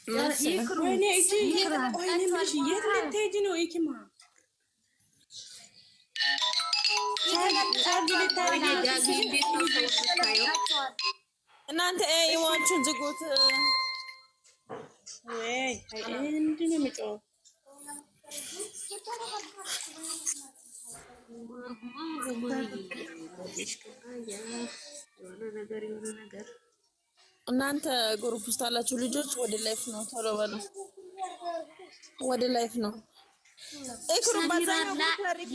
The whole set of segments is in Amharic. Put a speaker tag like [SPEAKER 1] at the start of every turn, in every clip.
[SPEAKER 1] ወይኔ እቺ ወይኔ ምንሽ የት ልትሄጂ ነው? ኢኪማ
[SPEAKER 2] እናንተ ኢሞቹን ዝጉት።
[SPEAKER 1] ወይ እንዴ ነው የሚጮው?
[SPEAKER 2] እናንተ ግሩፕ ውስጥ አላችሁ ልጆች ወደ ላይፍ ነው ቶሎ በሉ። ወደ ላይፍ ነው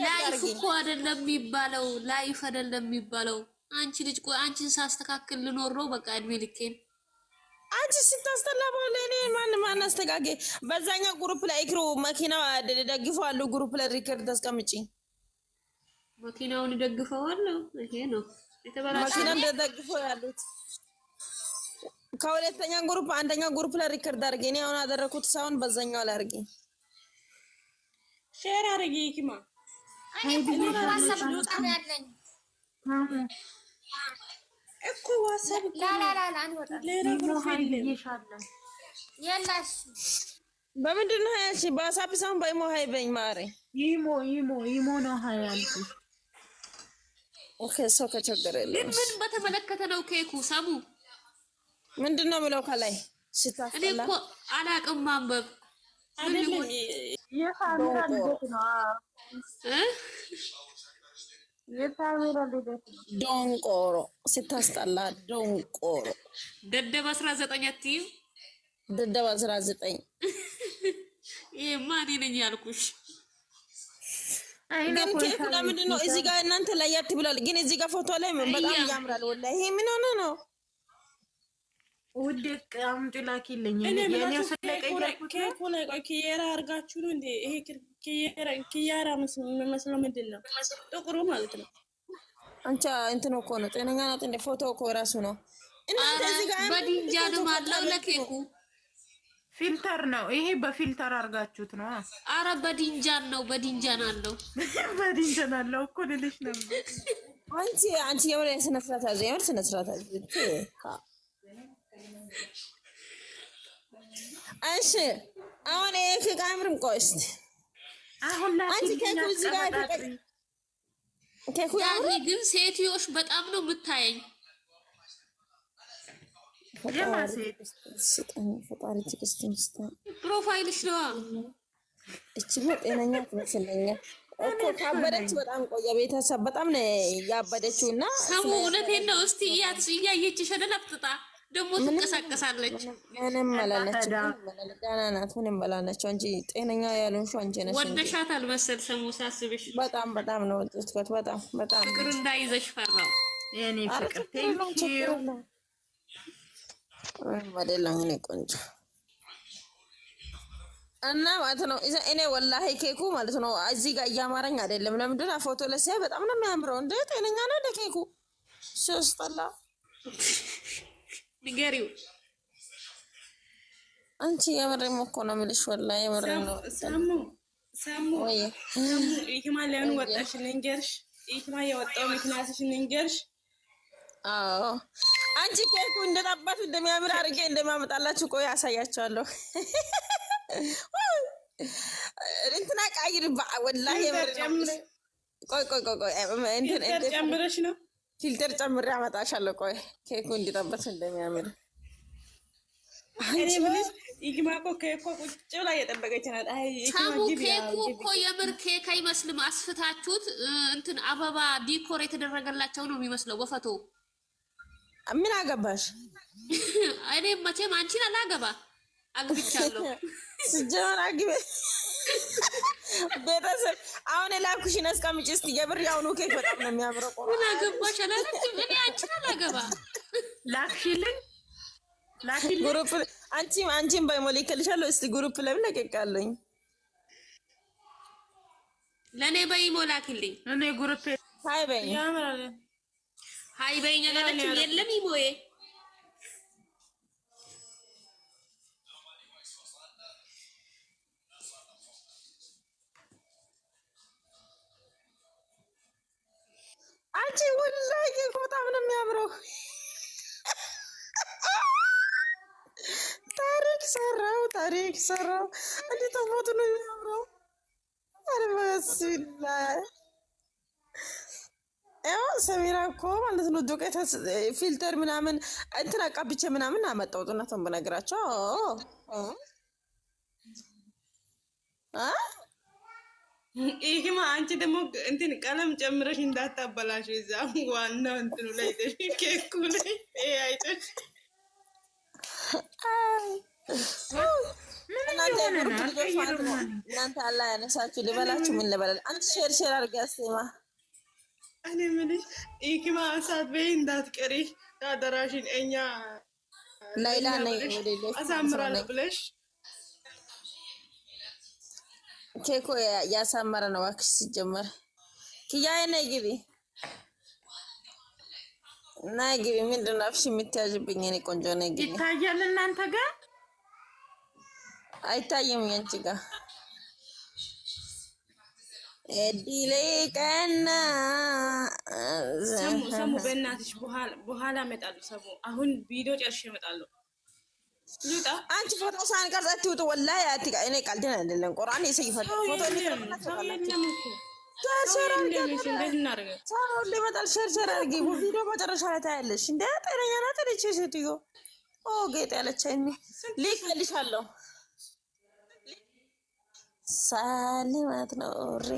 [SPEAKER 3] ላይፍ እኮ አይደለም የሚባለው፣ ላይፍ አይደለም የሚባለው። አንቺ ልጅ ቆይ አንቺን ሳስተካክል ልኖር ነው በቃ እድሜ ልኬን።
[SPEAKER 2] አንቺ ስታስተላ ባለ እኔ ማን አስተጋገ በዛኛው ግሩፕ ላይ ኢክሩ መኪና ደግፈዋል። ግሩፕ ላይ ሪከርድ አስቀምጪ።
[SPEAKER 3] መኪናውን ደግፈዋለሁ። ይሄ ነው የተበላሸ
[SPEAKER 2] መኪና ደግፈው ያሉት ከሁለተኛ ግሩፕ አንደኛ ግሩፕ ላይ ሪከርድ አድርጌ እኔ አሁን አደረኩት ሳይሆን በዛኛው ላይ አድርጌ
[SPEAKER 1] ሼር አድርጌ ኢኪማ እኮ ዋትስአፕ
[SPEAKER 2] በምንድን ነው ያቺ በዋትስአፕ ሳይሆን በኢሞ ሀይ በኝ ማሬ
[SPEAKER 4] ኢሞ ነው ሀይ አልኩሽ።
[SPEAKER 2] ኦኬ ሰው ከቸገረ የለም።
[SPEAKER 3] ምን በተመለከተ ነው ኬኩ ሰሙ
[SPEAKER 2] ምንድን ነው የምለው ከላይ
[SPEAKER 3] እኔ እኮ አላቅም ማንበብ
[SPEAKER 1] አይደለም
[SPEAKER 4] የካሜራ ልደት ነው የካሜራ ልደት ነው።
[SPEAKER 2] ዶንቆሮ ስታስጠላ ዶንቆሮ
[SPEAKER 3] ደደብ 19 አትዩ
[SPEAKER 2] ደደብ 19
[SPEAKER 3] ይሄ ማን ነኝ ያልኩሽ?
[SPEAKER 2] ግን ኬኩ ለምንድን ነው እዚህ ጋር እናንተ ለያት ብሏል። ግን እዚህ ጋር ፎቶ ላይ በጣም ያምራል። ወላሂ ይሄ ምን ሆነ ነው?
[SPEAKER 4] ውድቅ አምጪ ላኪልኝ።
[SPEAKER 1] እኔ ምን ስለቀየርኩት ኬኩ ላይ ቆይ ኪያራ አድርጋችሁ ነው እንዴ? ይሄ ኪያራ መስሎ ምንድን ነው ጥቁሩ ማለት ነው።
[SPEAKER 2] አንቺ እንትን እኮ ነው ጤነኛ ናት እንደ ፎቶ እኮ ራሱ ነው። እናንተ እዚህ ጋር
[SPEAKER 3] በዲንጃንም አለው ለኬኩ
[SPEAKER 4] ፊልተር ነው ይሄ በፊልተር አድርጋችሁት ነው።
[SPEAKER 3] አረ በዲንጃን ነው በዲንጃን አለው
[SPEAKER 4] በዲንጃን አለው እኮ ልልሽ ነበር።
[SPEAKER 2] አንቺ የወሬ ስነ ስርዓት አዘ የወሬ ስነ ስርዓት አዘ እሺ አሁን ይሄ ከካምርም ቆስት
[SPEAKER 4] አሁን
[SPEAKER 2] አንቺ ኬኩ እዚህ ጋር ተቀጥ ኬኩ
[SPEAKER 3] ያሪ ግን ሴትዮሽ በጣም ነው የምታየኝ።
[SPEAKER 4] የማሴት
[SPEAKER 2] ፈጣሪ ትዕግስትን ይስጥ።
[SPEAKER 3] ፕሮፋይልሽ ነው
[SPEAKER 2] እቺ ጤነኛ ትመስለኛል እኮ ካበደች በጣም ቆየ። ቤተሰብ በጣም ነው ያበደችውና
[SPEAKER 3] ሰሙ እውነቴን ነው። እስቲ እያየችሽ ለፍጥጣ ደግሞ ትንቀሳቀሳለች።
[SPEAKER 2] ምንም መላለች ደህና ናት። ምንም መላለች እንጂ ጤነኛ ያልሆንሽው አንቺ ነሽ።
[SPEAKER 3] ወደሻታል መሰል ሰሙ ሳስብሽ
[SPEAKER 2] በጣም ነው ወጥቷት በጣም
[SPEAKER 3] ፍቅር እንዳይዘሽ ፈራው
[SPEAKER 4] የኔ ፍቅር ቴንኪው
[SPEAKER 2] አይደለም እኔ ቆንጆ እና ማለት ነው። እኔ ወላሂ ኬኩ ማለት ነው እዚህ ጋር እያማረኝ አይደለም። ለምንድን ነው ፎቶ ለሲያ በጣም ነው የሚያምረው። እንደ ጤነኛ ነው እንደ ኬኩ ሲስተላ
[SPEAKER 3] ንገሪው
[SPEAKER 2] አንቺ የምሬም እኮ ነው የምልሽ ወላሂ የምሬም ነው።
[SPEAKER 1] ሰሙ ኢክማል ያን ወጣሽ ልንገርሽ፣ ኢክማል የወጣው ምክንያትሽ ልንገርሽ።
[SPEAKER 2] አዎ አንቺ ኬኩ እንደጣባቱ እንደሚያምር አድርጌ እንደማመጣላችሁ ቆይ አሳያችኋለሁ። እንትና ቃይር ወላሂ ቆይ እንትን
[SPEAKER 1] ጨምረሽ ነው
[SPEAKER 2] ፊልተር ጨምሬ አመጣሻለሁ። ቆይ ኬኩ እንዲጣበት እንደሚያምር
[SPEAKER 1] እኔ ምንስ ይግማቆ ኬኩ ቁጭ ብላ እየጠበቀች ናት። አይ
[SPEAKER 3] ኬኩ እኮ የምር ኬክ አይመስልም። አስፍታችሁት እንትን አበባ ዲኮር የተደረገላቸው ነው የሚመስለው በፎቶ።
[SPEAKER 2] ምን አገባሽ?
[SPEAKER 3] እኔ መቼም አንቺን አላገባ አግብቻለሁ።
[SPEAKER 2] ስጀመር አግቤ ቤተሰብ አሁን ላኩሽን አስቀምጪ እስቲ። የብር ያውኑ ኬክ በጣም ነው የሚያምረው።
[SPEAKER 3] ምን አገባሽ አላለችም። እኔ አንቺን አላገባ
[SPEAKER 4] ላክሽልኝ
[SPEAKER 2] ግሩፕ አንቺን ባይሞልክልሻለሁ። እስቲ ግሩፕ ለምን ለቀቃለኝ?
[SPEAKER 3] ለኔ ባይሞላክልኝ
[SPEAKER 4] እኔ ግሩፕ
[SPEAKER 2] ሃይ በይ
[SPEAKER 1] ያምራል።
[SPEAKER 3] ሃይ በይኝ አላለችም። የለም ይሞዬ
[SPEAKER 2] አንቺ ወላሂ በጣም ነው የሚያምረው። ታሪክ ሰራሁት ታሪክ ሰራው። እንዴት አባቱ ነው የሚያምረው! ኧረ በስመ አብ። ያው ሰሚራ እኮ ማለት ነው ዱቄት ፊልተር ምናምን እንትን አቃብቼ ምናምን አመጣሁት። እናንተም በነገራቸው
[SPEAKER 1] ይሄማ አንቺ ደግሞ እንትን ቀለም ጨምረሽ እንዳታበላሽ። እዛ ዋናው እንትኑ ላይ ኬኩ ላይ አይተሽ
[SPEAKER 2] እናንተ አላህ ያነሳችሁ ልበላችሁ። ምን ልበላል? አንቺ ሼር አድርጊ አስቴማ።
[SPEAKER 1] እኔ የምልሽ ይሄማ እሳት በይ እንዳትቀሪ ታደራሽን። እኛ
[SPEAKER 2] ላይላ ነይ ወደ
[SPEAKER 1] አሳምራለሁ ብለሽ
[SPEAKER 2] ኬኮ ያሳመረ ነው እባክሽ። ሲጀመር ኪያዬ ነይ ግቢ፣ ነይ ግቢ። ምንድን ነው አፍሽ የምትያዥብኝ? እኔ ቆንጆ ነይ ግቢ።
[SPEAKER 4] ይታያል እናንተ ጋር
[SPEAKER 2] አይታይም? ያንቺ ጋር እዲሌ ቀና
[SPEAKER 1] ሰሙ በእናትሽ በኋላ እመጣለሁ። ሰሙ አሁን ቪዲዮ ጨርሼ እመጣለሁ።
[SPEAKER 2] አንቺ ፎቶ ሳንቀርጽ አትውጡ። ወላሂ አትቃ እኔ ቀልድን አይደለም። ቁርአን ይሰይፋል ፎቶ
[SPEAKER 1] ሸር
[SPEAKER 2] አድርጊ። ቪዲዮ መጨረሻ ላይ ታያለሽ። እንደ ጤነኛ ናት ልጅ ሴትዮ። ጌጥ ያለችኝ ልክልሻለሁ። ሳሊማት ኖሪ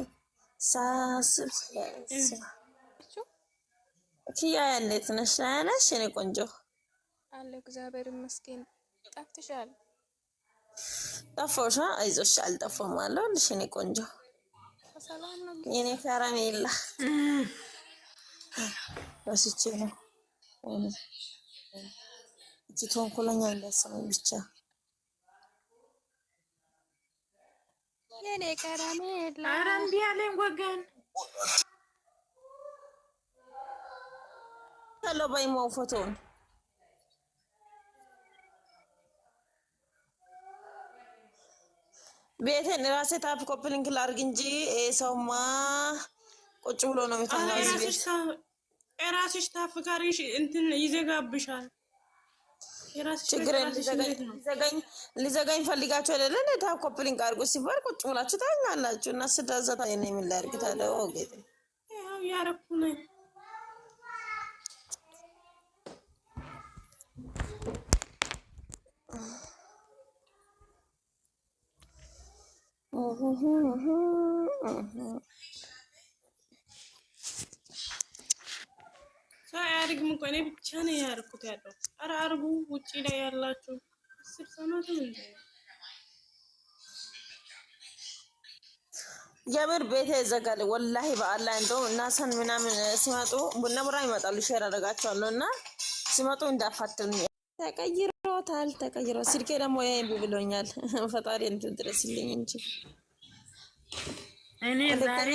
[SPEAKER 2] ሳስብ ኪያ እንዴት ነሽ? ነሽ እኔ ቆንጆ
[SPEAKER 5] አለ እግዚአብሔር ይመስገን። ጠፍተሻል።
[SPEAKER 2] ጠፋሁሽ? አይዞሽ አልጠፋሁም አለሁልሽ እኔ ቆንጆ
[SPEAKER 5] ሰላም ነው
[SPEAKER 2] የኔ ከረሜላ። ረስቼ ነው እቺ ተንኮለኛ እንዳሰማኝ ብቻ
[SPEAKER 5] የኔ ከረሜላ።
[SPEAKER 4] ኧረ እምቢ አለኝ ወገን።
[SPEAKER 2] ሄሎ በይሞ ፎቶውን ቤቴን ራሴ ታፕ ኮፕሊንግ ላድርግ እንጂ ሰውማ ቁጭ ብሎ ነው የሚተኛው።
[SPEAKER 1] የራስሽ ታፕ ካርሽ እንትን ይዘጋብሻል።
[SPEAKER 2] ችግር ሊዘጋኝ ፈልጋችሁ አይደለ? ታፕ ኮፕሊንግ አድርጉ ሲባል ቁጭ ብላችሁ ታኛላችሁ። እና ስዳዘታ የኔ ምን ላድርግ ታዲያ? ጌጤ
[SPEAKER 1] ያው ያረኩ ነው። ሰው አያርግም እኮ እኔ ብቻ ነው ያርኩት ያለው። ኧረ አርጉ ውጪ ላይ ያላችሁ 10 ሰው ነው እንዴ?
[SPEAKER 2] የምር ቤቴ ይዘጋል ወላሂ በአላህ። እንደው እናሰን ምናምን ሲመጡ ቡና ቡራ ይመጣሉ። ሼር አደርጋቸዋለሁ እና ሲመጡ እንዳፋትሉኝ። ተቀይሮታል። ስልኬ ደግሞ ይሄን ብሎኛል። ፈጣሪ እንትን ድረስልኝ እንጂ
[SPEAKER 4] እኔ ዛሬ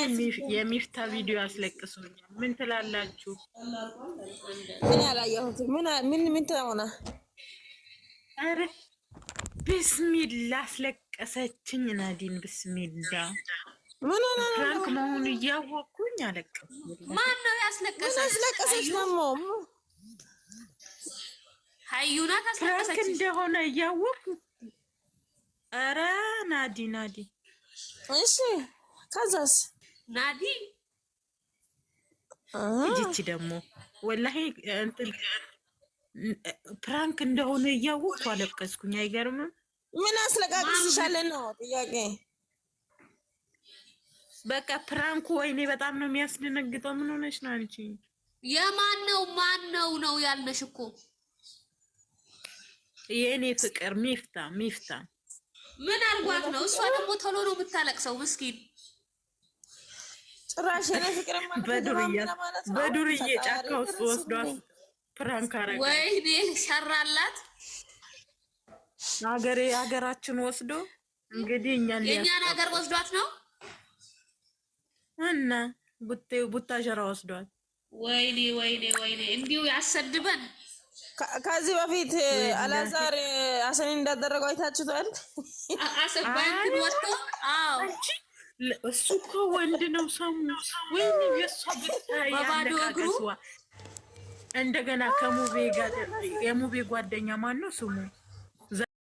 [SPEAKER 4] የሚፍታ ቪዲዮ አስለቅሶኛል። ምን ትላላችሁ?
[SPEAKER 2] ምን ያላየሁት ምን ተሆነ?
[SPEAKER 4] አረ ቢስሚላ አስለቀሰችኝ ናዲን። ቢስሚላ
[SPEAKER 2] ምን ሆነ?
[SPEAKER 4] ፍራንክ መሆኑ እያወቅኩኝ አለቀስኩ።
[SPEAKER 3] ማን ነው ያስለቀሰች?
[SPEAKER 2] ደግሞ
[SPEAKER 3] ሀዩና
[SPEAKER 4] ፍራንክ
[SPEAKER 3] ታስለቀሰች
[SPEAKER 4] እንደሆነ እያወቅኩ። አረ ናዲ
[SPEAKER 2] እሺ ከዛስ
[SPEAKER 3] ናዲ
[SPEAKER 4] እጅቺ ደግሞ ወላሂ እንትን ፕራንክ እንደሆነ እያወቅኩ አለቀስኩኝ። አይገርምም?
[SPEAKER 2] ምን አስለቃቅስሻለ ነው ጥያቄ።
[SPEAKER 4] በቃ ፕራንኩ ወይኔ በጣም ነው የሚያስደነግጠው። ምን ሆነሽ ነው አንቺ?
[SPEAKER 3] ማን ነው ያልነሽ እኮ
[SPEAKER 4] የኔ ፍቅር ሚፍታ
[SPEAKER 3] ምን አልጓት ነው? እሷ ደግሞ ቶሎ ነው የምታለቅሰው ምስኪን።
[SPEAKER 2] ጭራሽ የኔ ፍቅር ማለት
[SPEAKER 4] በዱርዬ ጫካ ውስጥ ወስዷት ፕራንክ አረጋ።
[SPEAKER 3] ወይኔ ሸራላት
[SPEAKER 4] ሀገራችን ወስዶ እንግዲህ
[SPEAKER 3] የእኛን ሀገር ወስዷት ነው
[SPEAKER 4] እና ቡታጀራ ወስዷት።
[SPEAKER 3] ወይኔ እንዲሁ ያሰድበን።
[SPEAKER 2] ከዚህ በፊት አላዛር አሰኔን እንዳደረገው አይታችሁታል።
[SPEAKER 3] አሰባንት ወጥቶ
[SPEAKER 4] እሱ እኮ ወንድ ነው ሰሙ። ወይኔ የሷ
[SPEAKER 3] በባዶ እግሩ
[SPEAKER 4] እንደገና የሙቤ ጓደኛ ማን ነው ስሙ?